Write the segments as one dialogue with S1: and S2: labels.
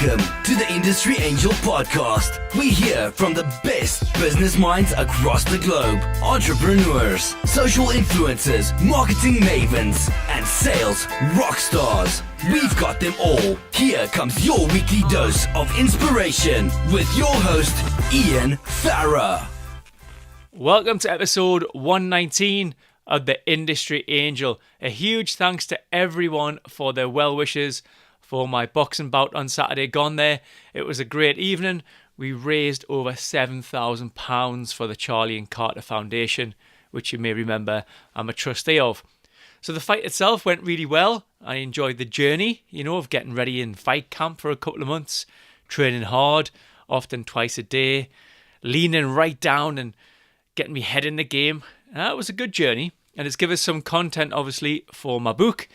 S1: Welcome to the Industry Angel Podcast. We hear from the best business minds across the globe. Entrepreneurs, social influencers, marketing mavens, and sales rock stars. We've got them all. Here comes your weekly dose of inspiration with your host, Ian Vera.
S2: Welcome to episode 119 of the Industry Angel. A huge thanks to everyone for their well wishes for my boxing bout on Saturday gone there. It was a great evening. We raised over £7,000 for the Charlie and Carter Foundation, which you may remember I'm a trustee of. So the fight itself went really well. I enjoyed the journey, of getting ready in fight camp for a couple of months, training hard, often twice a day, leaning right down and getting me head in the game. It was a good journey, and it's given us some content, obviously, for my book,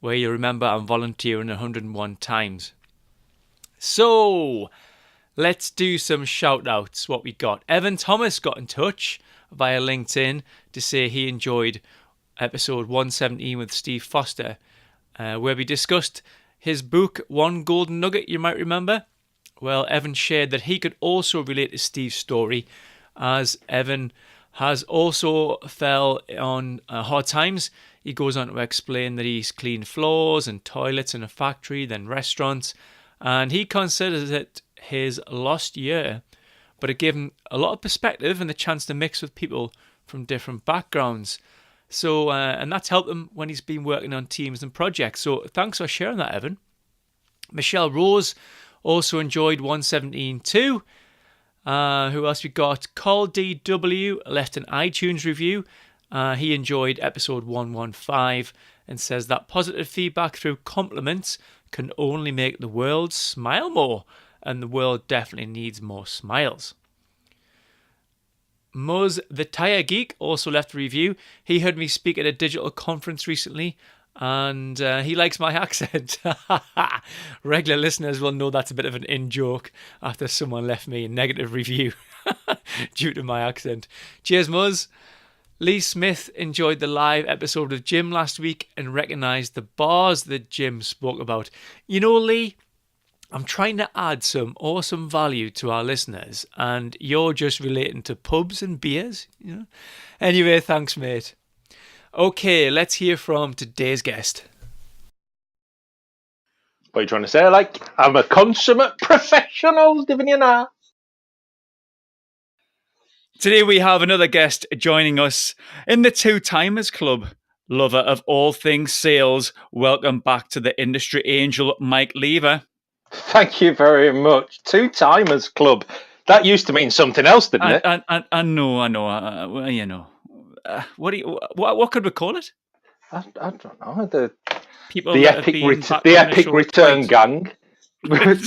S2: where you remember I'm volunteering 101 times. So, let's do some shout-outs, what we got. Evan Thomas got in touch via LinkedIn to say he enjoyed episode 117 with Steve Foster, where we discussed his book, One Golden Nugget, you might remember. Well, Evan shared that he could also relate to Steve's story, as Evan has also fell on hard times. He goes on to explain that he's cleaned floors and toilets in a factory, then restaurants, and he considers it his lost year, but it gave him a lot of perspective and the chance to mix with people from different backgrounds. So, and that's helped him when he's been working on teams and projects. So thanks for sharing that, Evan. Michelle Rose also enjoyed 117 too. Who else we got? Carl DW left an iTunes review. He enjoyed episode 115 and says that positive feedback through compliments can only make the world smile more, and the world definitely needs more smiles. Muzz the Tire Geek also left a review. He heard me speak at a digital conference recently, and he likes my accent. Regular listeners will know that's a bit of an in-joke after someone left me a negative review due to my accent. Cheers, Muzz. Lee Smith enjoyed the live episode of Jim last week and recognised the bars that Jim spoke about. Lee, I'm trying to add some awesome value to our listeners, and you're just relating to pubs and beers. Anyway, thanks, mate. Okay, let's hear from today's guest.
S3: What are you trying to say? I'm a consummate professional, giving you now.
S2: Today we have another guest joining us in the Two Timers Club. Lover of all things sales, welcome back to the Industry Angel, Mike Lever.
S3: Thank you very much. Two Timers Club. That used to mean something else, didn't it?
S2: I know. What could we call it?
S3: I don't know. The epic return gang.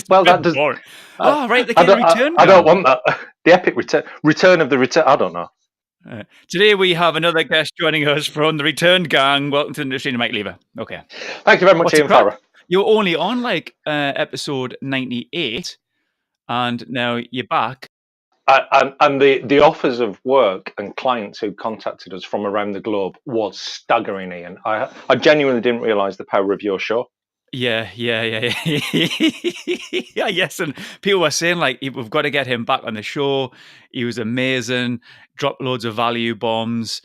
S3: Well, that does.
S2: Right, the return gang.
S3: I don't want that. The epic return of the return. I don't know.
S2: Today we have another guest joining us from the Return Gang. Welcome to the Industry, Mike Lever. Okay.
S3: Thank you very much, Ian Farrer.
S2: You're only on episode 98, and now you're back.
S3: And the offers of work and clients who contacted us from around the globe was staggering, Ian. I genuinely didn't realise the power of your show.
S2: Yeah. Yes, and people were saying, we've got to get him back on the show. He was amazing, dropped loads of value bombs.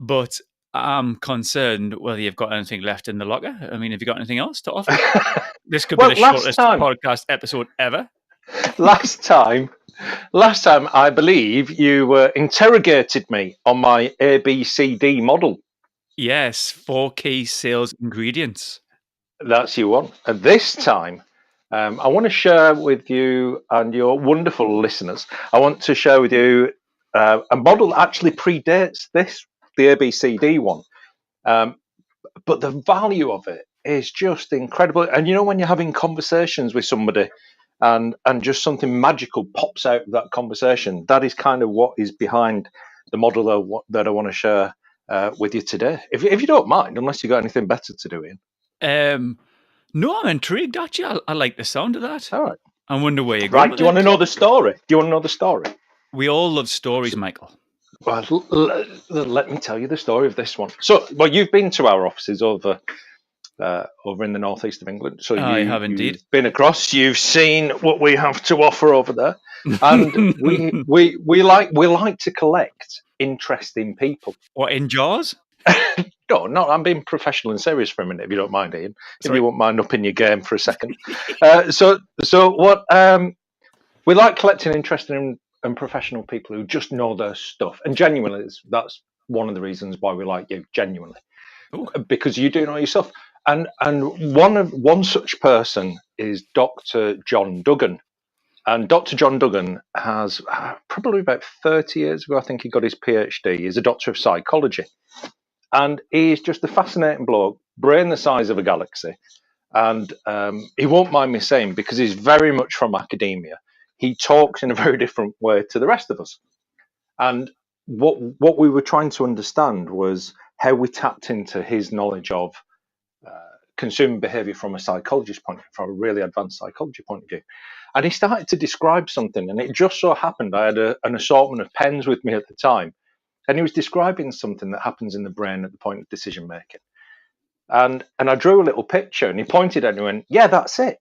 S2: But I'm concerned whether you've got anything left in the locker. I mean, have you got anything else to offer? This could be the shortest podcast episode ever.
S3: Last time, I believe you interrogated me on my ABCD model.
S2: Yes, 4 key sales ingredients.
S3: That's you one. And this time, I want to share with you and your wonderful listeners, I want to share with you a model that actually predates this, the ABCD one. But the value of it is just incredible. And when you're having conversations with somebody and just something magical pops out of that conversation, that is kind of what is behind the model that I want to share with you today. If you don't mind, unless you got anything better to do, Ian.
S2: No, I'm intrigued, actually. I like the sound of that.
S3: All right.
S2: I wonder where you're
S3: going.
S2: Right,
S3: do you want to know the story? We
S2: all love stories, Michael.
S3: Well, let me tell you the story of this one. So, you've been to our offices over over in the northeast of England. So
S2: I have indeed.
S3: you've been across, you've seen what we have to offer over there, and we like to collect interesting people.
S2: What, in Jaws?
S3: No, not. I'm being professional and serious for a minute, if you don't mind, Ian. If
S2: Sorry.
S3: you won't mind upping your game for a second. So what we like collecting interesting and professional people who just know their stuff, and genuinely, that's one of the reasons why we like you, genuinely.
S2: Ooh.
S3: Because you do know your stuff. And one such person is Dr. John Duggan. And Dr. John Duggan has probably about 30 years ago, I think he got his PhD. He's a doctor of psychology. And he's just a fascinating bloke, brain the size of a galaxy. And he won't mind me saying, because he's very much from academia, he talks in a very different way to the rest of us. And what we were trying to understand was how we tapped into his knowledge of consumer behaviour from a psychologist point of view, from a really advanced psychology point of view. And he started to describe something, and it just so happened I had an assortment of pens with me at the time, and he was describing something that happens in the brain at the point of decision making. And I drew a little picture, and he pointed at it and went, "Yeah, that's it."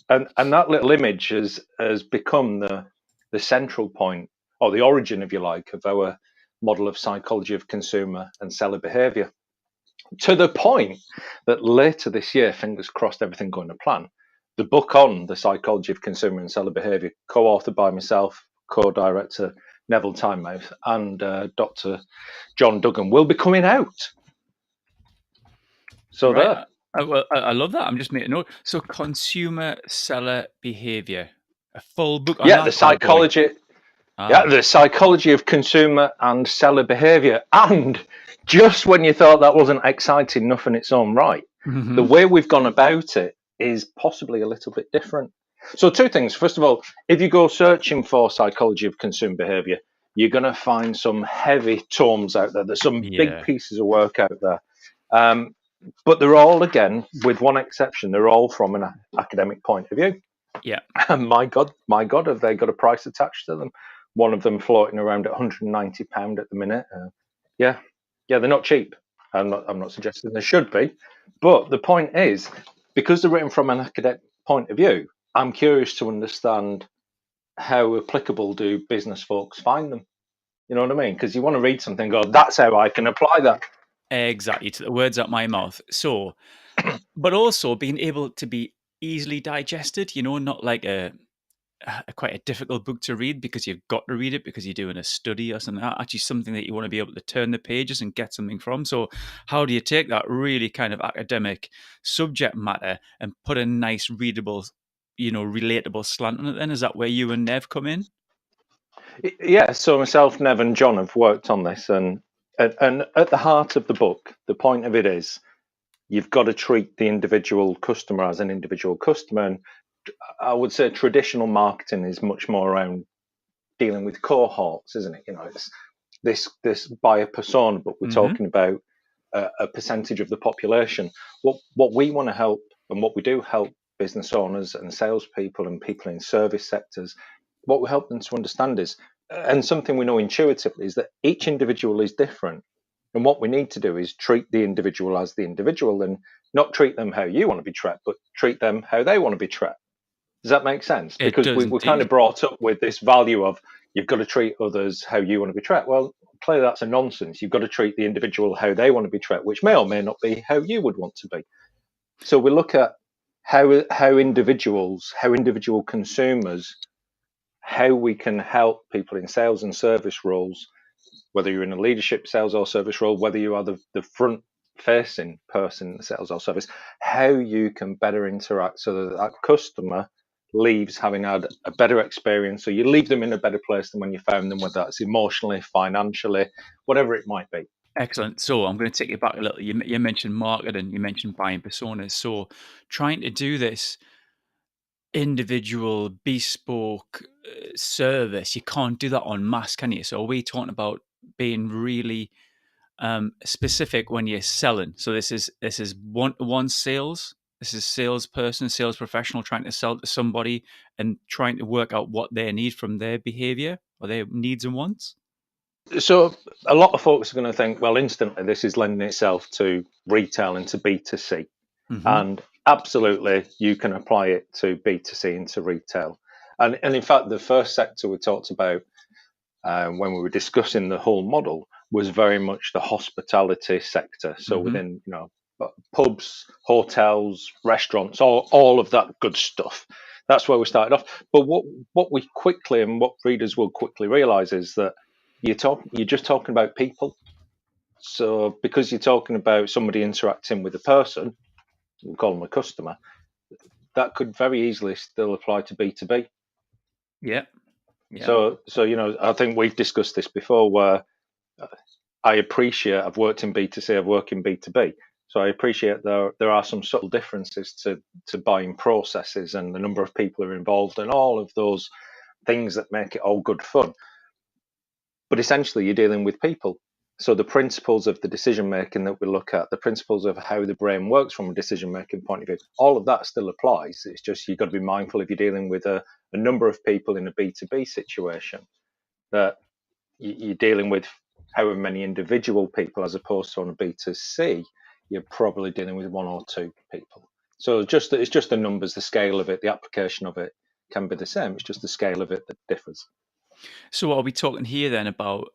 S3: And that little image has become the central point, or the origin, if you like, of our model of psychology of consumer and seller behaviour. To the point that later this year, fingers crossed, everything going to plan, the book on the psychology of consumer and seller behaviour, co-authored by myself, co-director Neville Timemouth, and Dr. John Duggan, will be coming out. So
S2: Right.
S3: there.
S2: Well, I love that. I'm just making a note. So, consumer seller behavior, a full book on
S3: Yeah,
S2: that
S3: the
S2: bad boy.
S3: psychology. Yeah, the psychology of consumer and seller behaviour. And just when you thought that wasn't exciting enough in its own right, the way we've gone about it is possibly a little bit different. So two things. First of all, if you go searching for psychology of consumer behaviour, you're going to find some heavy tomes out there. There's some big pieces of work out there. But they're all, again, with one exception, they're all from an academic point of view.
S2: Yeah.
S3: And my God, have they got a price attached to them? One of them floating around at £190 at the minute. Yeah, they're not cheap. I'm not suggesting they should be. But the point is, because they're written from an academic point of view, I'm curious to understand how applicable do business folks find them. You know what I mean? Because you want to read something and go, that's how I can apply that.
S2: Exactly, to the words out my mouth. So, but also being able to be easily digested, not like quite a difficult book to read because you've got to read it because you're doing a study or something. Actually, something that you want to be able to turn the pages and get something from. So, how do you take that really kind of academic subject matter and put a nice, readable, relatable slant on it? Then is that where you and Nev come in?
S3: Yeah. So myself, Nev, and John have worked on this, and at the heart of the book, the point of it is you've got to treat the individual customer as an individual customer. And I would say traditional marketing is much more around dealing with cohorts, isn't it? It's this buyer persona, but we're talking about a percentage of the population. What we want to help, and what we do help business owners and salespeople and people in service sectors, what we help them to understand is, and something we know intuitively, is that each individual is different. And what we need to do is treat the individual as the individual, and not treat them how you want to be treated, but treat them how they want to be treated. Does that make sense? Because we're kind of brought up with this value of you've got to treat others how you want to be treated. Well, clearly that's a nonsense. You've got to treat the individual how they want to be treated, which may or may not be how you would want to be. So we look at how individual consumers, how we can help people in sales and service roles, whether you're in a leadership, sales or service role, whether you are the front-facing person in the sales or service, how you can better interact so that customer leaves having had a better experience. So you leave them in a better place than when you found them, whether that's emotionally, financially, whatever it might be.
S2: Excellent. So I'm going to take you back a little. You mentioned marketing, you mentioned buying personas. So trying to do this individual bespoke service, you can't do that en masse, can you? So we're talking about being really specific when you're selling. So this is one-to-one sales. This is salesperson, sales professional trying to sell to somebody and trying to work out what they need from their behavior or their needs and wants.
S3: So a lot of folks are going to think, well, instantly this is lending itself to retail and to B2C. And absolutely, you can apply it to B2C and to retail. And in fact, the first sector we talked about when we were discussing the whole model was very much the hospitality sector. So within, pubs, hotels, restaurants, all of that good stuff. That's where we started off. But what we quickly, and what readers will quickly realise, is that you're just talking about people. So because you're talking about somebody interacting with a person, we call them a customer, that could very easily still apply to B2B.
S2: Yeah.
S3: So I think we've discussed this before, where I've worked in B2C, I've worked in B2B. So I appreciate there are some subtle differences to buying processes and the number of people who are involved and all of those things that make it all good fun. But essentially, you're dealing with people. So the principles of the decision making that we look at, the principles of how the brain works from a decision making point of view, all of that still applies. It's just you've got to be mindful if you're dealing with a number of people in a B2B situation, that you're dealing with however many individual people, as opposed to on a B2C, you're probably dealing with one or two people. So it's just the numbers, the scale of it, the application of it can be the same. It's just the scale of it that differs.
S2: So are we talking here then about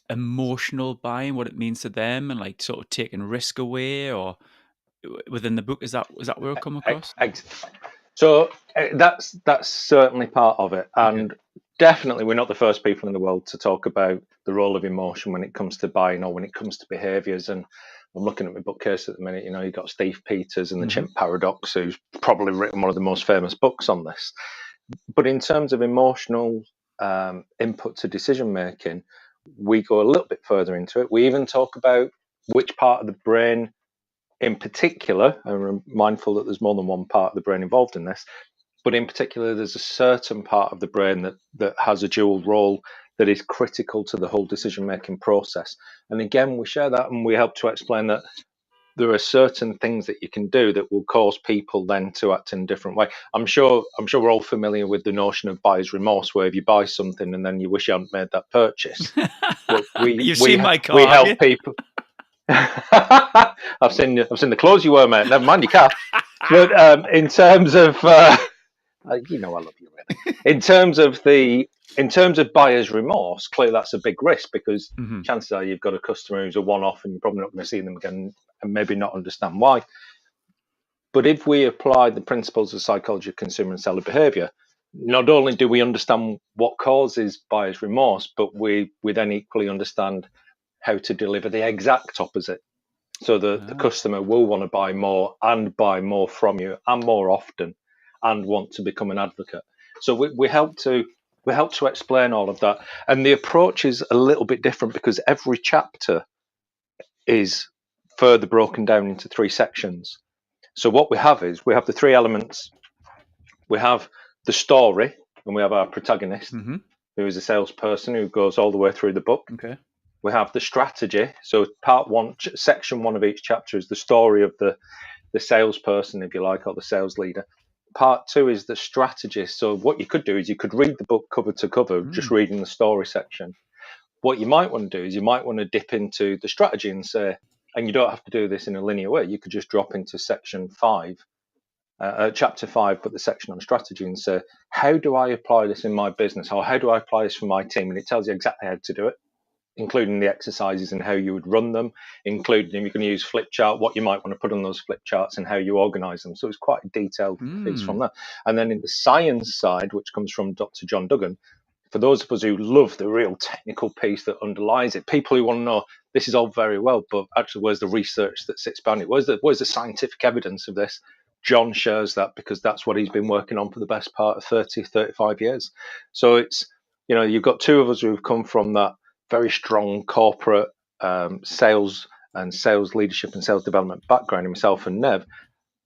S2: emotional buying, what it means to them, and like sort of taking risk away, or within the book, is that where it come across?
S3: So that's certainly part of it, and definitely we're not the first people in the world to talk about the role of emotion when it comes to buying or when it comes to behaviours. And I'm looking at my bookcase at the minute. You've got Steve Peters and the Chimp Paradox, who's probably written one of the most famous books on this. But in terms of emotional input to decision making, we go a little bit further into it. We even talk about which part of the brain in particular, and we're mindful that there's more than one part of the brain involved in this, but in particular, there's a certain part of the brain that has a dual role that is critical to the whole decision-making process. And again, we share that, and we help to explain that there are certain things that you can do that will cause people then to act in a different way. I'm sure we're all familiar with the notion of buyer's remorse, where if you buy something and then you wish you hadn't made that purchase.
S2: You've seen my car,
S3: we help people. I've seen the clothes you wear, mate. Never mind your car. But in terms of, I love you, really. In terms of buyer's remorse, clearly that's a big risk, because chances are you've got a customer who's a one-off, and you're probably not going to see them again, and maybe not understand why. But if we apply the principles of psychology of consumer and seller behaviour, not only do we understand what causes buyer's remorse, but we then equally understand how to deliver the exact opposite. So the customer will want to buy more from you, and more often, and want to become an advocate. So we help to explain all of that. And the approach is a little bit different, because every chapter is further broken down into 3 sections. So what we have is, we have the 3 elements. We have the story, and we have our protagonist, who is a salesperson who goes all the way through the book.
S2: Okay.
S3: We have the strategy. So part 1, section 1 of each chapter is the story of the salesperson, if you like, or the sales leader. Part 2 is the strategy. So what you could do is you could read the book cover to cover, just reading the story section. What you might want to do is you might want to dip into the strategy and say, and you don't have to do this in a linear way, you could just drop into section 5, chapter 5, put the section on strategy, and say, how do I apply this in my business, or how do I apply this for my team? And it tells you exactly how to do it, including the exercises and how you would run them, including if you can use flip chart, what you might want to put on those flip charts and how you organize them. So it's quite a detailed piece from that. And then in the science side, which comes from Dr. John Duggan, for those of us who love the real technical piece that underlies it, people who want to know, this is all very well, but actually where's the research that sits behind it? Where's the scientific evidence of this? John shares that, because that's what he's been working on for the best part of 30, 35 years. So it's, you've got 2 of us who've come from that very strong corporate sales and sales leadership and sales development background, himself and Nev,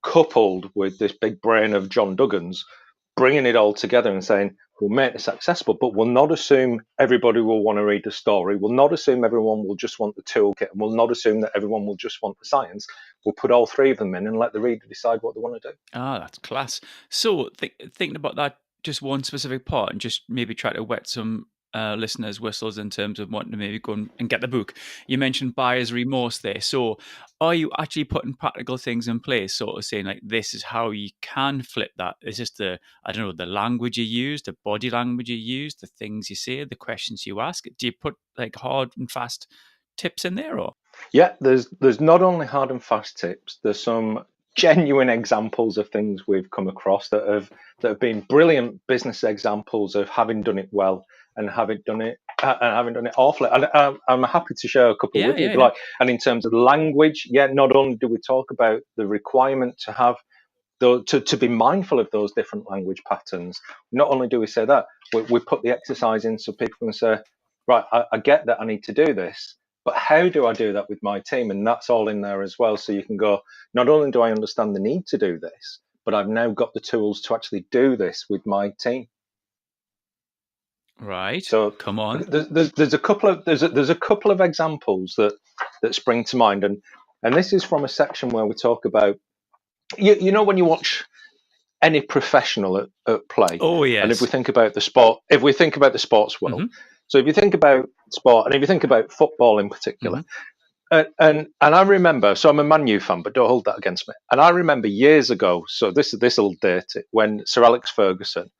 S3: coupled with this big brain of John Duggan's, bringing it all together and saying, we'll make this accessible, but we'll not assume everybody will want to read the story. We'll not assume everyone will just want the toolkit, and we'll not assume that everyone will just want the science. We'll put all 3 of them in and let the reader decide what they want to do.
S2: That's class. So thinking about that, just one specific part, and just maybe try to whet some listeners' whistles in terms of wanting to maybe go and get the book. You mentioned buyer's remorse there. So are you actually putting practical things in place, sort of saying like, this is how you can flip that? Is this the language you use, the body language you use, the things you say, the questions you ask? Do you put like hard and fast tips in there, or?
S3: Yeah, there's not only hard and fast tips, there's some genuine examples of things we've come across that have been brilliant business examples of having done it well and having done it awfully. And I'm happy to share a couple with you.
S2: Yeah.
S3: Like, and in terms of language, not only do we talk about the requirement to have to be mindful of those different language patterns, not only do we say that, we put the exercise in so people can say, right, I get that I need to do this, but how do I do that with my team? And that's all in there as well. So you can go, not only do I understand the need to do this, but I've now got the tools to actually do this with my team.
S2: Right.
S3: So
S2: come on.
S3: There's a couple of examples that spring to mind, and this is from a section where we talk about, you know, when you watch any professional at play.
S2: Oh yes.
S3: And if we think about the sports world, so if you think about sport, and if you think about football in particular, and I remember, so I'm a Man U fan, but don't hold that against me. And I remember years ago, so this will date it, when Sir Alex Ferguson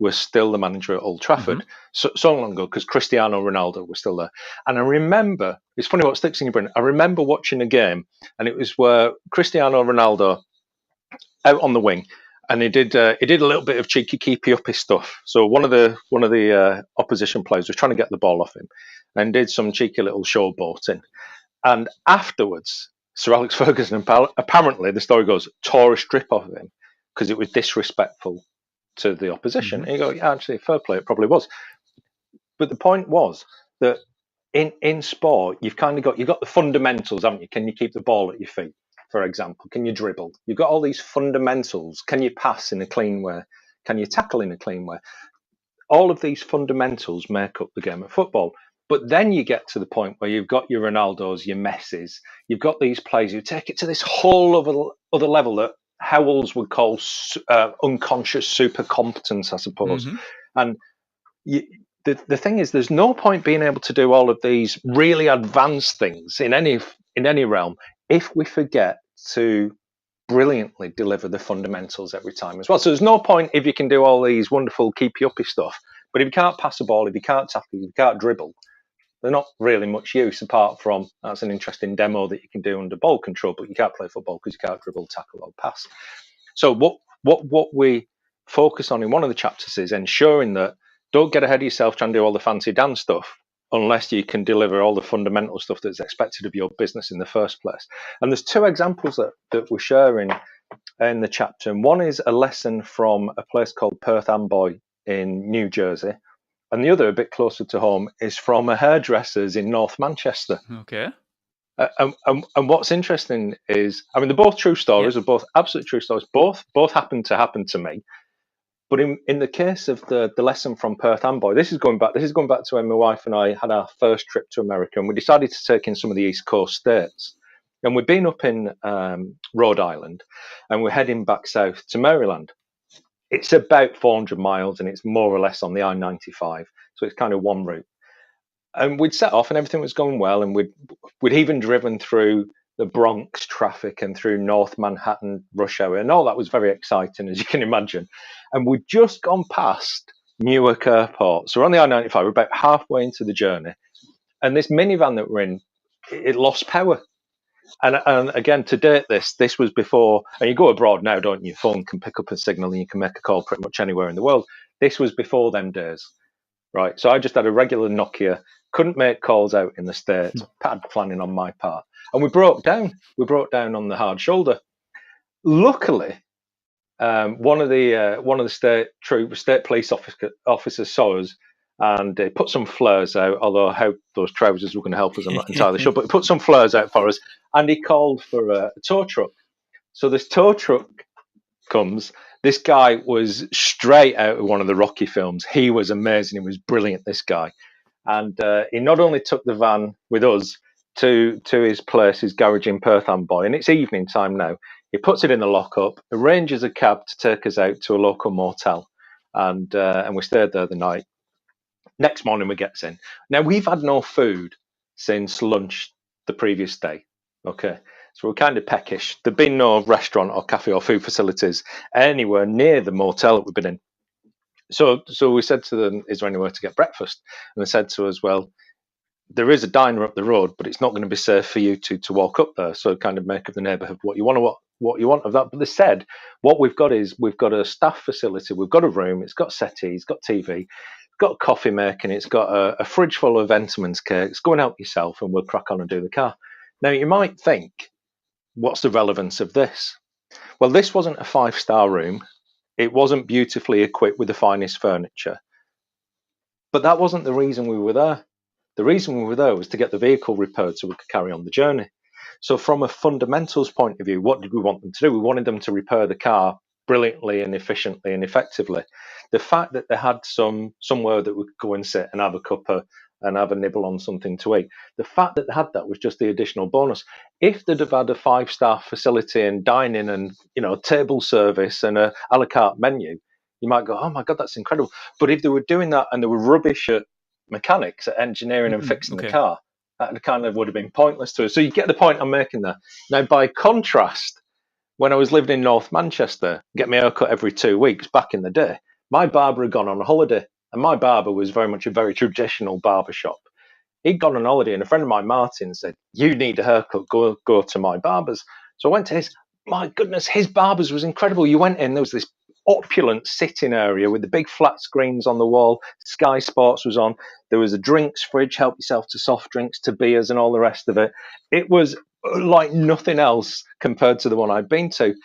S3: was still the manager at Old Trafford, so long ago, because Cristiano Ronaldo was still there. And I remember, it's funny what sticks in your brain. I remember watching a game, and it was where Cristiano Ronaldo out on the wing, and he did a little bit of cheeky keepy uppy stuff. So one of the opposition players was trying to get the ball off him, and did some cheeky little showboating. And afterwards, Sir Alex Ferguson apparently, the story goes, tore a strip off of him because it was disrespectful to the opposition. And you go, yeah, actually, fair play, it probably was. But the point was that in sport, you've got the fundamentals, haven't you? Can you keep the ball at your feet? For example, can you dribble? You've got all these fundamentals. Can you pass in a clean way? Can you tackle in a clean way? All of these fundamentals make up the game of football. But then you get to the point where you've got your Ronaldos, your Messis. You've got these players who take it to this whole other level that Howells would call unconscious super competence, I suppose. And the thing is, there's no point being able to do all of these really advanced things in any realm if we forget to brilliantly deliver the fundamentals every time as well. So there's no point if you can do all these wonderful keep you uppy stuff, but if you can't pass a ball, if you can't tackle, if you can't dribble, they're not really much use, apart from that's an interesting demo that you can do under ball control, but you can't play football because you can't dribble, tackle, or pass. So what we focus on in one of the chapters is ensuring that don't get ahead of yourself trying to do all the fancy dance stuff unless you can deliver all the fundamental stuff that's expected of your business in the first place. And there's two examples that we're sharing in the chapter. And one is a lesson from a place called Perth Amboy in New Jersey. And the other, a bit closer to home, is from a hairdresser's in North Manchester.
S2: Okay.
S3: And what's interesting is, I mean, they're both true stories, they're both absolute true stories. Both happen to me. But in the case of the lesson from Perth Amboy, this is going back to when my wife and I had our first trip to America, and we decided to take in some of the East Coast states. And we've been up in Rhode Island, and we're heading back south to Maryland. It's about 400 miles, and it's more or less on the I-95, so it's kind of one route. And we'd set off, and everything was going well, and we'd even driven through the Bronx traffic and through North Manhattan rush hour, and all that was very exciting, as you can imagine. And we'd just gone past Newark Airport, so we're on the I-95. We're about halfway into the journey, and this minivan that we're in, it lost power. And again, to date, this was before, and you go abroad now, don't you? Your phone can pick up a signal and you can make a call pretty much anywhere in the world. This was before them days, right? So I just had a regular Nokia, couldn't make calls out in the States, bad planning on my part. And we broke down. We broke down on the hard shoulder. Luckily, one of the state police officers saw us, and they put some flares out, although how those trousers were going to help us, I'm not entirely sure, but he put some flares out for us, and he called for a tow truck. So this tow truck comes. This guy was straight out of one of the Rocky films. He was amazing. He was brilliant, this guy. And he not only took the van with us to his place, his garage in Perth Amboy, and it's evening time now. He puts it in the lockup, arranges a cab to take us out to a local motel, and we stayed there the night. Next morning we gets in. Now we've had no food since lunch the previous day. Okay. So we're kind of peckish. There'd been no restaurant or cafe or food facilities anywhere near the motel that we've been in. So we said to them, is there anywhere to get breakfast? And they said to us, well, there is a diner up the road, but it's not going to be safe for you to walk up there. So kind of make of the neighbourhood what you want of that. But they said, what we've got is we've got a staff facility, we've got a room, it's got settees, got TV, it's got coffee making, it's got a fridge full of Entenmann's cakes. Go and help yourself and we'll crack on and do the car. Now you might think, what's the relevance of this? Well, this wasn't a 5-star room. It wasn't beautifully equipped with the finest furniture. But that wasn't the reason we were there. The reason we were there was to get the vehicle repaired so we could carry on the journey. So from a fundamentals point of view, what did we want them to do? We wanted them to repair the car brilliantly and efficiently and effectively. The fact that they had somewhere that we could go and sit and have a cuppa and have a nibble on something to eat, the fact that they had that was just the additional bonus. If they'd have had a 5-star facility and dining and table service and a la carte menu, you might go, oh my God, that's incredible. But if they were doing that and they were rubbish at mechanics, at engineering and fixing the car, that kind of would have been pointless to us. So you get the point I'm making there. Now, by contrast, when I was living in North Manchester, get my hair cut every 2 weeks back in the day, my barber had gone on a holiday, and my barber was very much a very traditional barber shop. He'd gone on holiday, and a friend of mine, Martin, said, you need a haircut, go to my barber's. So I went to his. My goodness, his barber's was incredible. You went in, there was this opulent sitting area with the big flat screens on the wall. Sky Sports was on. There was a drinks fridge, help yourself to soft drinks, to beers and all the rest of it. It was like nothing else compared to the one I'd been to. And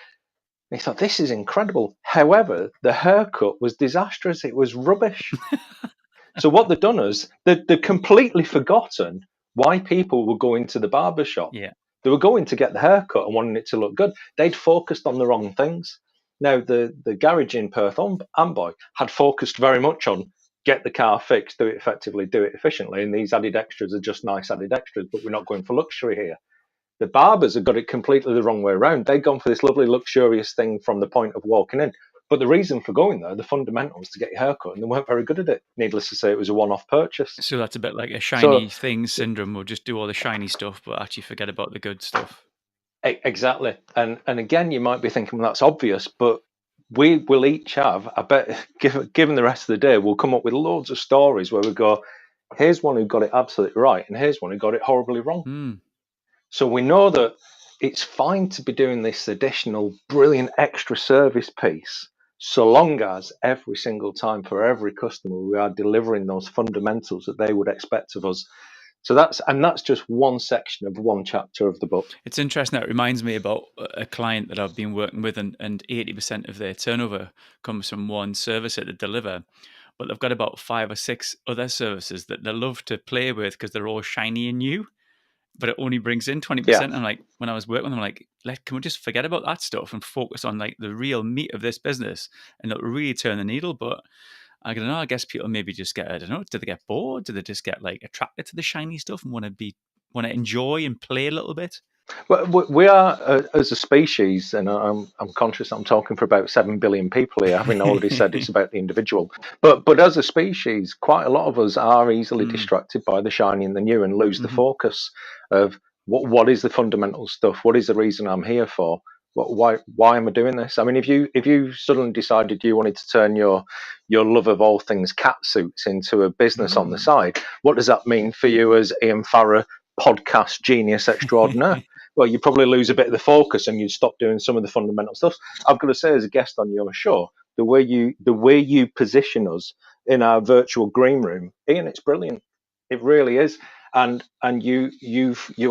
S3: he thought, this is incredible. However, the haircut was disastrous. It was rubbish. So what they've done is they've completely forgotten why people were going to the barber shop.
S2: Yeah.
S3: They were going to get the haircut and wanting it to look good. They'd focused on the wrong things. Now, the garage in Perth Amboy had focused very much on get the car fixed, do it effectively, do it efficiently, and these added extras are just nice added extras, but we're not going for luxury here. The barbers have got it completely the wrong way around. They've gone for this lovely luxurious thing from the point of walking in. But the reason for going there, the fundamental was to get your haircut, and they weren't very good at it. Needless to say, it was a one-off purchase.
S2: So that's a bit like a shiny thing syndrome. We'll just do all the shiny stuff, but actually forget about the good stuff.
S3: Exactly. And again, you might be thinking, well, that's obvious, but we will each have, I bet, given the rest of the day, we'll come up with loads of stories where we go, here's one who got it absolutely right, and here's one who got it horribly wrong. So we know that it's fine to be doing this additional brilliant extra service piece, so long as every single time for every customer, we are delivering those fundamentals that they would expect of us. So that's just one section of one chapter of the book.
S2: It's interesting. That reminds me about a client that I've been working with, and 80% of their turnover comes from one service that they deliver. But they've got about 5 or 6 other services that they love to play with because they're all shiny and new, but it only brings in 20%. Yeah. I'm like, when I was working with them, I'm like, can we just forget about that stuff and focus on like the real meat of this business and it'll really turn the needle? But I don't know, I guess people maybe just get, I don't know, do they get bored? Do they just get like attracted to the shiny stuff and want to enjoy and play a little bit?
S3: Well, we are, as a species, and I'm conscious I'm talking for about 7 billion people here, having already said it's about the individual. But as a species, quite a lot of us are easily distracted by the shiny and the new and lose the focus of what is the fundamental stuff? What is the reason I'm here for? Why am I doing this? I mean, if you suddenly decided you wanted to turn your love of all things cat suits into a business on the side, what does that mean for you as Ian Farrer, podcast genius extraordinaire? Well, you probably lose a bit of the focus and you'd stop doing some of the fundamental stuff. I've got to say, as a guest on your show, the way you position us in our virtual green room, Ian, it's brilliant. It really is. And you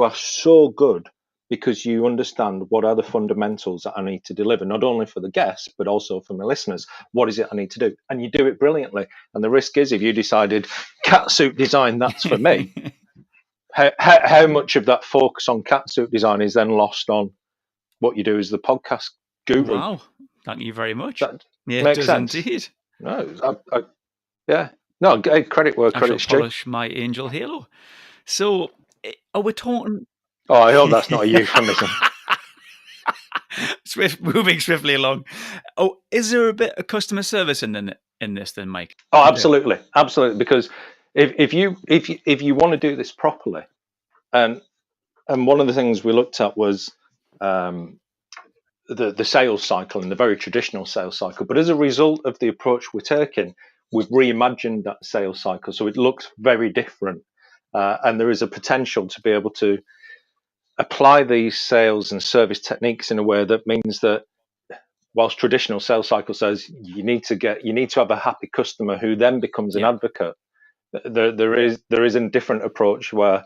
S3: are so good because you understand what are the fundamentals that I need to deliver, not only for the guests, but also for my listeners. What is it I need to do? And you do it brilliantly. And the risk is, if you decided catsuit design, that's for me, how much of that focus on catsuit design is then lost on what you do as the podcast guru?
S2: Wow. Thank you very much.
S3: That
S2: makes does sense.
S3: Indeed. No, yeah. No, credit where credit's due.
S2: Polish my angel halo. So, are we talking...
S3: Oh, I hope that's not a euphemism.
S2: Moving swiftly along. Oh, is there a bit of customer service in this then, Mike?
S3: Oh, absolutely. Absolutely. Because if you want to do this properly, and one of the things we looked at was the sales cycle and the very traditional sales cycle. But as a result of the approach we're taking, we've reimagined that sales cycle, so it looks very different, and there is a potential to be able to apply these sales and service techniques in a way that means that whilst traditional sales cycle says you need to have a happy customer who then becomes an advocate, there is a different approach where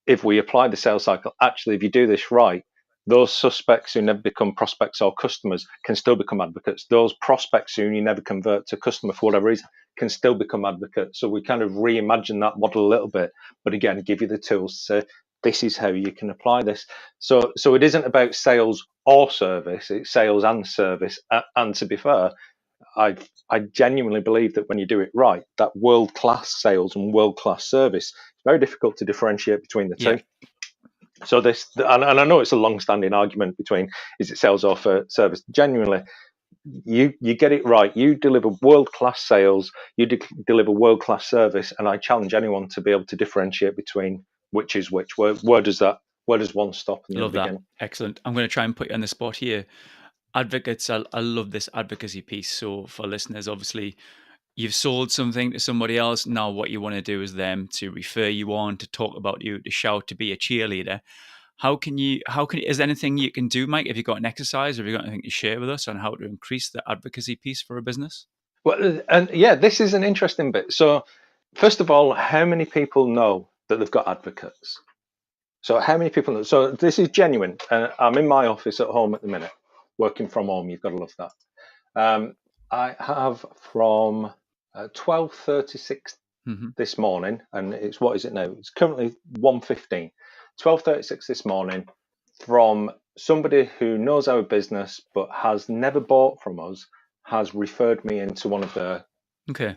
S3: if we apply the sales cycle, actually, if you do this right, those suspects who never become prospects or customers can still become advocates. Those prospects who you never convert to customer for whatever reason can still become advocates. So we kind of reimagine that model a little bit, but again, give you the tools to say, this is how you can apply this. So it isn't about sales or service, it's sales and service. And to be fair, I genuinely believe that when you do it right, that world-class sales and world-class service, it's very difficult to differentiate between the two. So this, and I know it's a long-standing argument between is it sales or for service. Genuinely, you get it right. You deliver world-class sales, you deliver world-class service, and I challenge anyone to be able to differentiate between which is which. Where does one stop and
S2: Love that.
S3: begin?
S2: Excellent. I'm going to try and put you on the spot here. Advocates, I love this advocacy piece. So for listeners, obviously, you've sold something to somebody else. Now what you want to do is them to refer you on, to talk about you, to shout, to be a cheerleader. Is there anything you can do, Mike? Have you got an exercise, or have you got anything to share with us on how to increase the advocacy piece for a business?
S3: Well, and yeah, this is an interesting bit. So first of all, how many people know that they've got advocates? So how many people know? So this is genuine. I'm in my office at home at the minute, working from home. You've got to love that. I have from 12:36 this morning, and it's, what is it now? It's currently 1:15. 12:36 this morning, from somebody who knows our business but has never bought from us, has referred me into one of their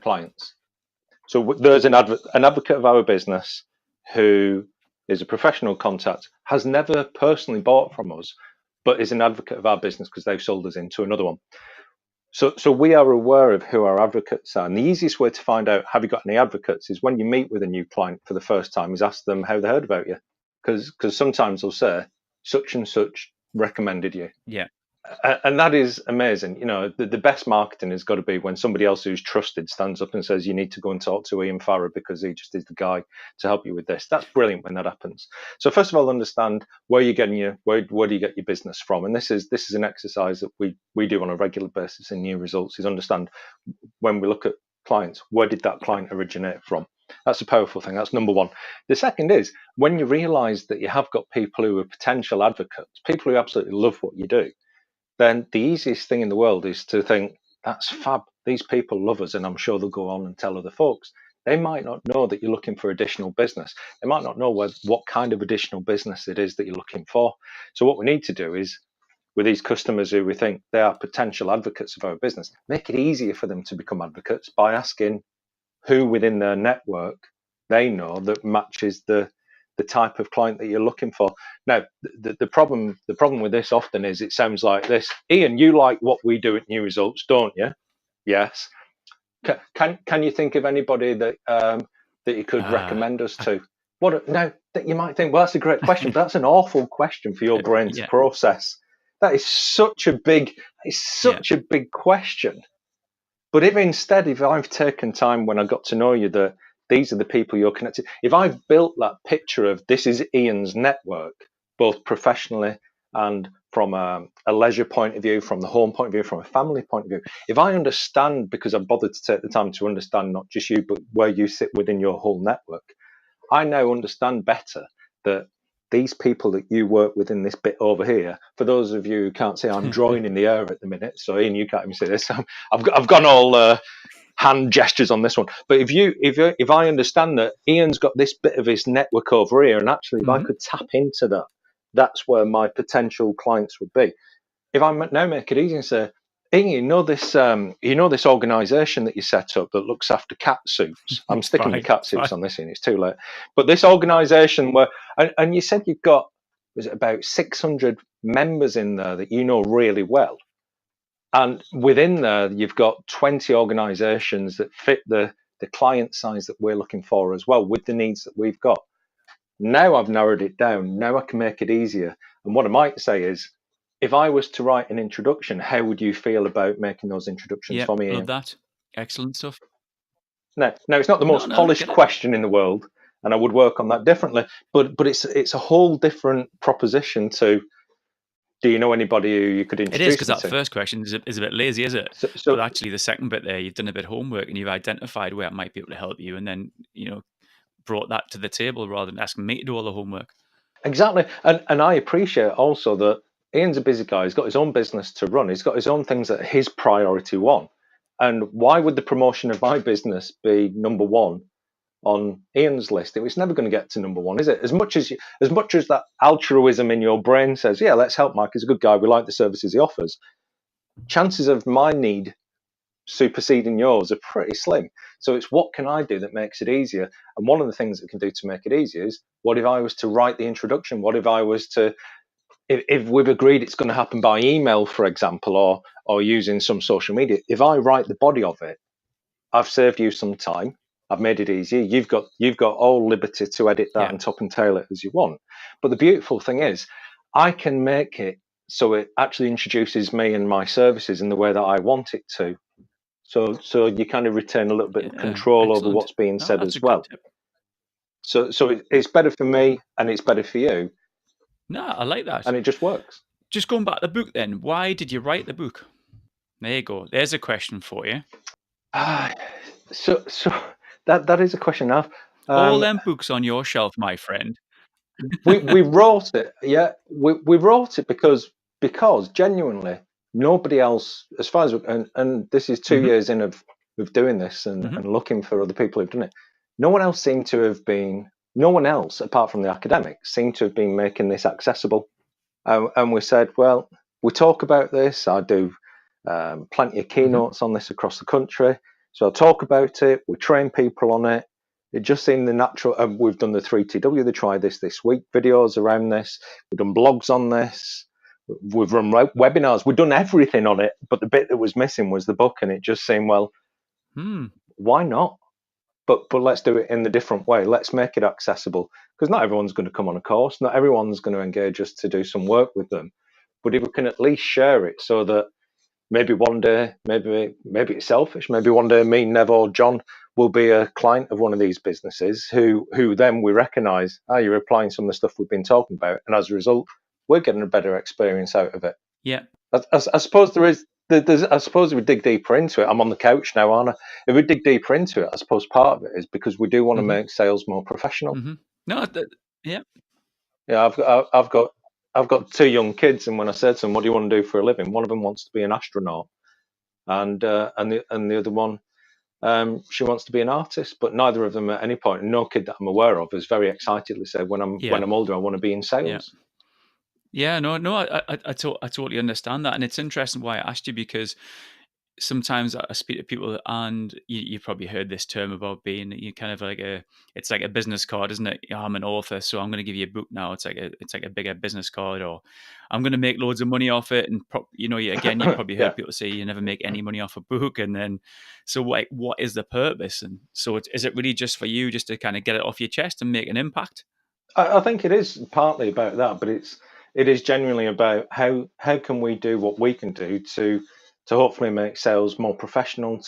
S3: clients. So there's an advocate of our business who is a professional contact, has never personally bought from us, but is an advocate of our business because they've sold us into another one. So we are aware of who our advocates are. And the easiest way to find out, have you got any advocates, is when you meet with a new client for the first time, is ask them how they heard about you. Because sometimes they'll say, such and such recommended you.
S2: Yeah.
S3: And that is amazing. You know, the best marketing has got to be when somebody else who's trusted stands up and says, you need to go and talk to Ian Farrer because he just is the guy to help you with this. That's brilliant when that happens. So first of all, understand where you're getting where do you get your business from? And this is an exercise that we do on a regular basis in New Results, is understand when we look at clients, where did that client originate from? That's a powerful thing. That's number one. The second is when you realize that you have got people who are potential advocates, people who absolutely love what you do, then the easiest thing in the world is to think, that's fab. These people love us, and I'm sure they'll go on and tell other folks. They might not know that you're looking for additional business. They might not know what kind of additional business it is that you're looking for. So what we need to do is, with these customers who we think they are potential advocates of our business, make it easier for them to become advocates by asking who within their network they know that matches the type of client that you're looking for. Now, the problem with this often is it sounds like this. Ian, you like what we do at New Results, don't you? Yes. Can you think of anybody that you could recommend us to? Now that you might think, well, that's a great question, but that's an awful question for your brain to process. That is such a big question. But if I've taken time when I got to know you that these are the people you're connected, if I've built that picture of this is Ian's network, both professionally and from a leisure point of view, from the home point of view, from a family point of view, if I understand, because I've bothered to take the time to understand not just you, but where you sit within your whole network, I now understand better that these people that you work with in this bit over here, for those of you who can't see, I'm drawing in the air at the minute. So Ian, you can't even see this. I've gone all hand gestures on this one. But if I understand that Ian's got this bit of his network over here, and actually if I could tap into that, that's where my potential clients would be. If I now make it easy and say, Ian, you know this organisation that you set up that looks after cat suits. I'm sticking with cat suits on this, Ian. It's too late. But this organisation where, and you said you've got, was it about 600 members in there that you know really well, and within there you've got 20 organisations that fit the the client size that we're looking for as well, with the needs that we've got. Now I've narrowed it down. Now I can make it easier. And what I might say is, if I was to write an introduction, how would you feel about making those introductions for me,
S2: love
S3: Ian?
S2: that. Excellent stuff.
S3: No, it's not the most
S2: No, I
S3: polished
S2: get it.
S3: question in the world, and I would work on that differently. But it's a whole different proposition to, do you know anybody who you could
S2: It is,
S3: introduce
S2: because
S3: me
S2: that
S3: to?
S2: first question is a bit lazy, is it?
S3: So
S2: But actually, the second bit there, you've done a bit of homework and you've identified where it might be able to help you, and then brought that to the table rather than asking me to do all the homework.
S3: exactly, and I appreciate also that Ian's a busy guy. He's got his own business to run. He's got his own things that are his priority one. And why would the promotion of my business be number one on Ian's list? It was never going to get to number one, is it? As much as that altruism in your brain says, yeah, let's help Mike. He's a good guy. We like the services he offers. Chances of my need superseding yours are pretty slim. So it's, what can I do that makes it easier? And one of the things that can do to make it easier is, what if I was to write the introduction? What if I was to, if we've agreed it's going to happen by email, for example, or using some social media, if I write the body of it, I've saved you some time. I've made it easier. You've got all liberty to edit that and top and tail it as you want. But the beautiful thing is, I can make it so it actually introduces me and my services in the way that I want it to. So you kind of retain a little bit of control over what's being said as well. So it's better for me and it's better for you.
S2: No, I like that.
S3: And it just works.
S2: Just going back to the book then, why did you write the book? There you go. There's a question for you.
S3: So that is a question now.
S2: All them books on your shelf, my friend.
S3: we wrote it. Yeah, we wrote it because genuinely nobody else, as far as and this is 2 years in of doing this and looking for other people who've done it. No one else seemed to have been. No one else apart from the academics seemed to have been making this accessible. And we said, well, we talk about this. I do plenty of keynotes on this across the country. So I'll talk about it. We train people on it. It just seemed the natural. We've done the 3TW, the Try This Week videos around this. We've done blogs on this. We've run webinars. We've done everything on it. But the bit that was missing was the book. And it just seemed, well, why not? But let's do it in the different way. Let's make it accessible, because not everyone's going to come on a course. Not everyone's going to engage us to do some work with them. But if we can at least share it, so that maybe one day, maybe it's selfish, maybe one day me, Nev, or John will be a client of one of these businesses who then we recognise, you're applying some of the stuff we've been talking about, and as a result, we're getting a better experience out of it.
S2: Yeah.
S3: I suppose I suppose if we dig deeper into it, I'm on the couch now, aren't I? If we dig deeper into it, I suppose part of it is because we do want to make sales more professional.
S2: No, yeah.
S3: Yeah, I've got 2 young kids, and when I said to them, "What do you want to do for a living?" one of them wants to be an astronaut, and the other one, she wants to be an artist. But neither of them at any point, no kid that I'm aware of, has very excitedly said, "When I'm older, I want to be in sales."
S2: Yeah, no, I totally understand that, and it's interesting why I asked you, because sometimes I speak to people, and you've probably heard this term about being kind of like it's like a business card, isn't it? I'm an author, so I'm going to give you a book now. It's like a bigger business card, or I'm going to make loads of money off it. And you probably heard people say you never make any money off a book, and then so like, what is the purpose? And so is it really just for you, just to kind of get it off your chest and make an impact?
S3: I think it is partly about that, but it is genuinely about how can we do what we can do to hopefully make sales more professional.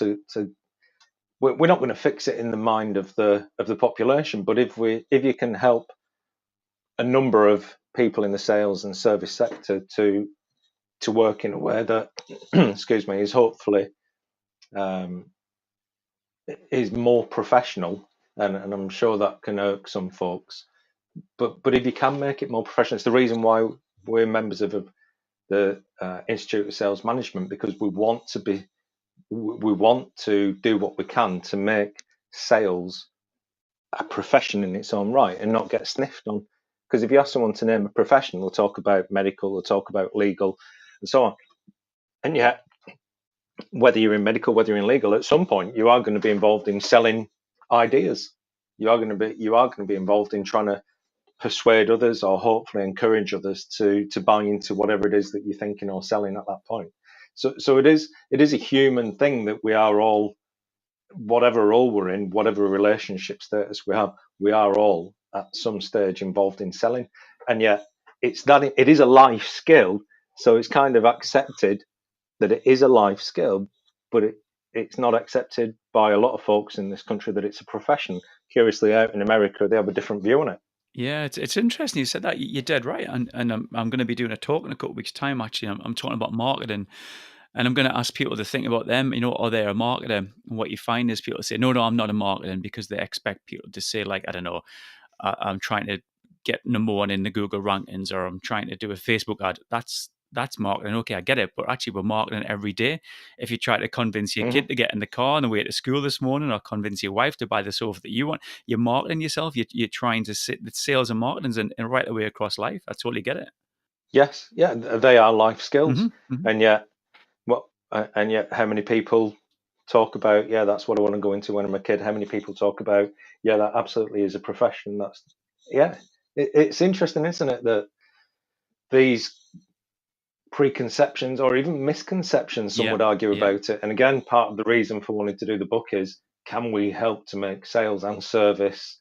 S3: We're not going to fix it in the mind of the population, but if you can help a number of people in the sales and service sector to work in a way that excuse me, is hopefully is more professional, and I'm sure that can irk some folks, but if you can make it more professional, it's the reason why we're members of the Institute of Sales Management, because we want to do what we can to make sales a profession in its own right and not get sniffed on. Because if you ask someone to name a profession, they'll talk about medical, they'll talk about legal, and so on. And yet, whether you're in medical, whether you're in legal, at some point you are going to be involved in selling ideas. You are going to be involved in trying to persuade others, or hopefully encourage others to buy into whatever it is that you're thinking or selling at that point. So it is a human thing that we are all whatever role we're in, whatever relationship status we have, we are all at some stage involved in selling. And yet it is a life skill. So it's kind of accepted that it is a life skill, but it's not accepted by a lot of folks in this country that it's a profession. Curiously, out in America, they have a different view on it.
S2: Yeah, it's interesting you said that. You're dead right. And I'm going to be doing a talk in a couple of weeks' time, actually. I'm talking about marketing. And I'm going to ask people to think about them, are they a marketer? And what you find is people say, no, I'm not a marketer, because they expect people to say, like, I don't know, I'm trying to get number one in the Google rankings, or I'm trying to do a Facebook ad. That's marketing. Okay, I get it. But actually, we're marketing every day. If you try to convince your kid to get in the car on the way to school this morning, or convince your wife to buy the sofa that you want, you're marketing yourself. You're trying to sit with sales and marketing and right away across life. I totally get it.
S3: Yes, yeah, they are life skills.
S2: Mm-hmm.
S3: And yet, how many people talk about, yeah, that's what I want to go into when I'm a kid? How many people talk about, yeah, that absolutely is a profession? It's interesting, isn't it, that these preconceptions or even misconceptions, some would argue about it. And again, part of the reason for wanting to do the book is, can we help to make sales and service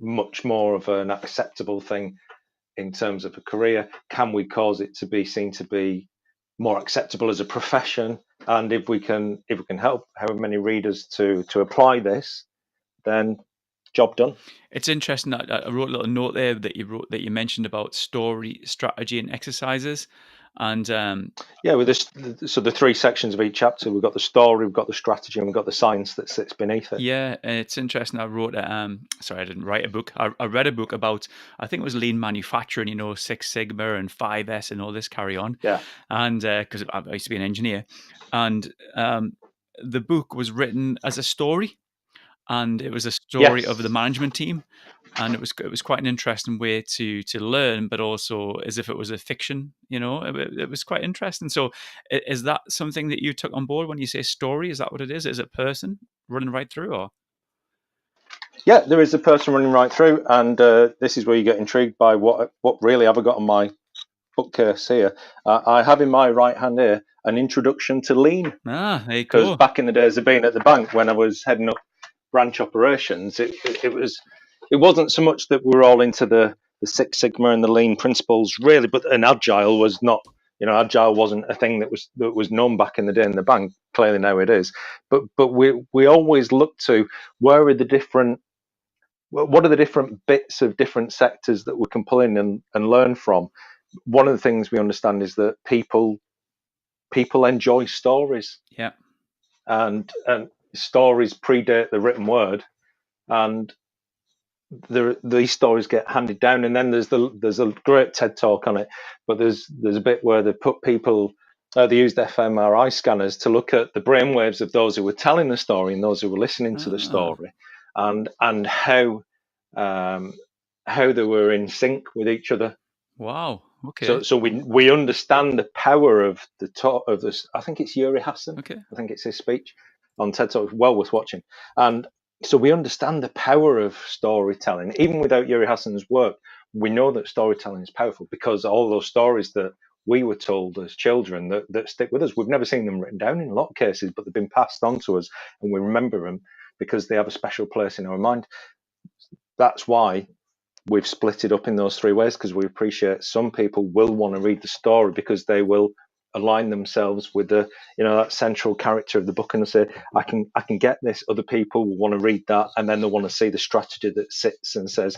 S3: much more of an acceptable thing in terms of a career? Can we cause it to be seen to be more acceptable as a profession? And if we can help however many readers to apply this, then job done.
S2: It's interesting that I wrote a little note there that you mentioned about story, strategy, and exercises. And
S3: with this, so the three sections of each chapter, we've got the story, we've got the strategy, and we've got the science that sits beneath it.
S2: Yeah, and it's interesting. I wrote sorry, I didn't write a book. I read a book about, I think it was lean manufacturing, Six Sigma and 5S and all this carry on.
S3: Yeah.
S2: And because I used to be an engineer, and the book was written as a story, and it was a story of the management team. And it was quite an interesting way to learn, but also as if it was a fiction. It was quite interesting. So, is that something that you took on board when you say story? Is that what it is? Is it a person running right through, or?
S3: Yeah, there is a person running right through, and this is where you get intrigued by what really have I got on my bookcase here. I have in my right hand here an introduction to lean.
S2: There you go.
S3: Because back in the days of being at the bank, when I was heading up branch operations, it wasn't so much that we were all into the Six Sigma and the lean principles really, but an agile was not. Agile wasn't a thing that was known back in the day in the bank. Clearly now it is. But we always look to what are the different bits of different sectors that we can pull in and learn from. One of the things we understand is that people enjoy stories.
S2: Yeah.
S3: And stories predate the written word, and these stories get handed down. And then there's a great TED talk on it, but there's a bit where they put people, they used fMRI scanners to look at the brainwaves of those who were telling the story and those who were listening to the story, and how they were in sync with each other.
S2: Wow. Okay.
S3: So we understand the power of the talk of this. I think it's Yuri Hassan.
S2: Okay.
S3: I think it's his speech on TED Talk. Well worth watching. And so we understand the power of storytelling. Even without Yuri Hassan's work, we know that storytelling is powerful because all those stories that we were told as children that stick with us. We've never seen them written down in a lot of cases, but they've been passed on to us, and we remember them because they have a special place in our mind. That's why we've split it up in those three ways, because we appreciate some people will want to read the story because they will align themselves with the that central character of the book, and they say, I can get this. Other people will want to read that, and then they want to see the strategy that sits and says,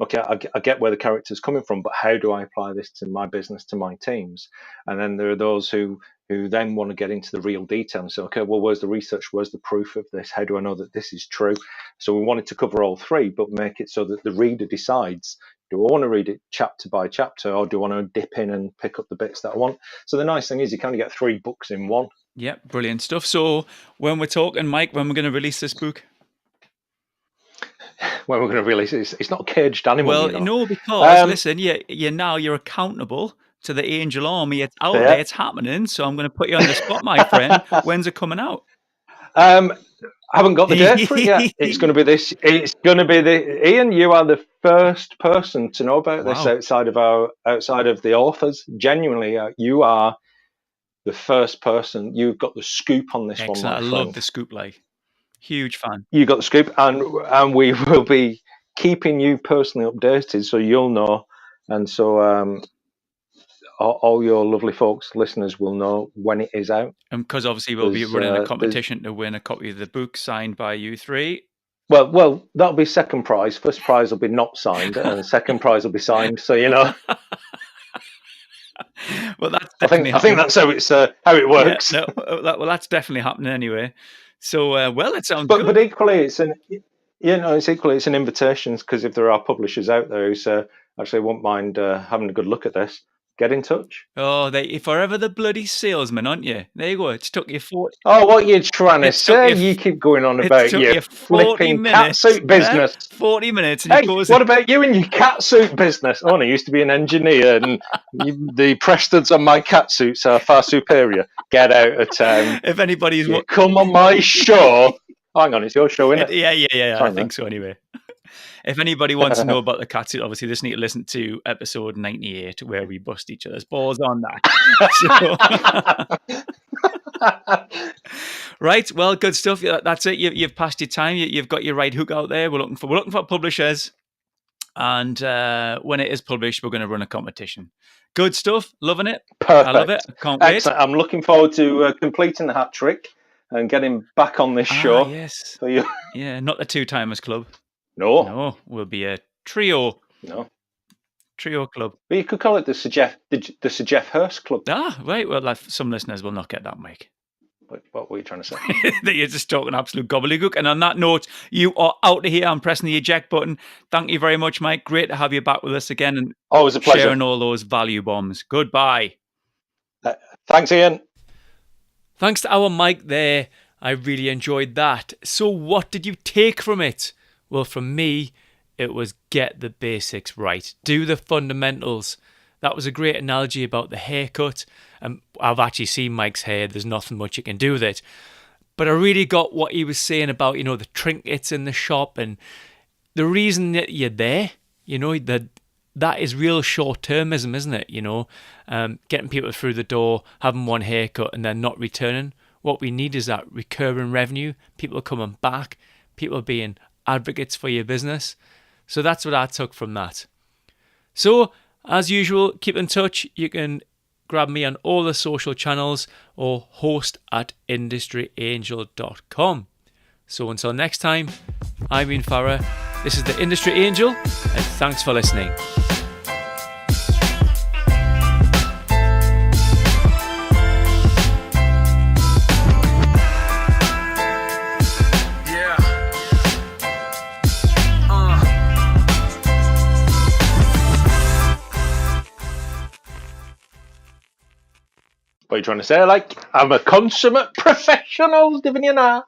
S3: okay, I get where the character's coming from, but how do I apply this to my business, to my teams? And then there are those who then want to get into the real detail and say, okay, well, where's the research? Where's the proof of this? How do I know that this is true? So we wanted to cover all three, but make it so that the reader decides, do I want to read it chapter by chapter, or do I want to dip in and pick up the bits that I want? So the nice thing is you kind of get 3 books in one.
S2: Yeah, brilliant stuff. So when we're talking, Mike, when we're going to release this book?
S3: When we're going to release it, it's not a caged animal.
S2: Well, no, because listen, you're accountable to the Angel Army. It's out there, it's happening. So I'm going to put you on the spot, my friend. When's it coming out?
S3: I haven't got the date for it yet. It's going to be this. It's going to be Ian. You are the first person to know about this outside of the authors. Genuinely, you are the first person. You've got the scoop on this.
S2: Excellent.
S3: one.
S2: I love the scoop, like. Huge fan.
S3: You got the scoop, and we will be keeping you personally updated, so you'll know, and so all your lovely folks, listeners, will know when it is out.
S2: And because obviously we'll be running a competition to win a copy of the book signed by you three.
S3: Well, that'll be second prize. First prize will be not signed, and the second prize will be signed. So
S2: Well, that's
S3: I think that's how it works.
S2: Yeah, well, that's definitely happening anyway. So, it sounds
S3: good.
S2: But
S3: equally, it's an invitation, because if there are publishers out there who actually won't mind having a good look at this, get in touch.
S2: Oh, if forever the bloody salesman, aren't you? There you go. It's took you 40.
S3: Oh, what you're trying to say? You keep going on about your flipping catsuit business.
S2: 40 minutes.
S3: And what about you and your catsuit business? Oh, I used to be an engineer, and the Prestons on my catsuits are far superior. Get out of town.
S2: If anybody's
S3: come on my show. Hang on, it's your show, isn't it?
S2: Yeah. Sorry, I think so anyway. If anybody wants to know about the catsuit, obviously they just need to listen to episode 98 where we bust each other's balls on that. Right, well, good stuff. That's it. You've passed your time. You've got your right hook out there. We're looking for publishers, and when it is published, we're going to run a competition. Good stuff. Loving it.
S3: Perfect.
S2: I love it. Can't wait.
S3: Excellent. I'm looking forward to completing the hat trick and getting back on this show.
S2: Yes.
S3: For you.
S2: Yeah, not the Two Timers Club.
S3: No,
S2: we'll be a trio.
S3: No,
S2: trio club.
S3: But you could call it the Sir Jeff Hurst Club.
S2: Right. Well, some listeners will not get that, Mike.
S3: What were you trying to say?
S2: That you're just talking absolute gobbledygook. And on that note, you are out of here. I'm pressing the eject button. Thank you very much, Mike. Great to have you back with us again, and
S3: always a pleasure.
S2: Sharing all those value bombs. Goodbye.
S3: Thanks, Ian.
S2: Thanks to our Mike there. I really enjoyed that. So, what did you take from it? Well, from me, it was get the basics right. Do the fundamentals. That was a great analogy about the haircut. I've actually seen Mike's hair. There's nothing much you can do with it. But I really got what he was saying about, the trinkets in the shop, and the reason that you're there, that is real short-termism, isn't it? Getting people through the door, having one haircut and then not returning. What we need is that recurring revenue, people coming back, people being advocates for your business. So that's what I took from that. So, as usual, keep in touch. You can grab me on all the social channels or host@industryangel.com. So until next time, I'm Ian Farrer. This is the Industry Angel, and thanks for listening.
S3: What are you trying to say? I'm a consummate professional, divin you know.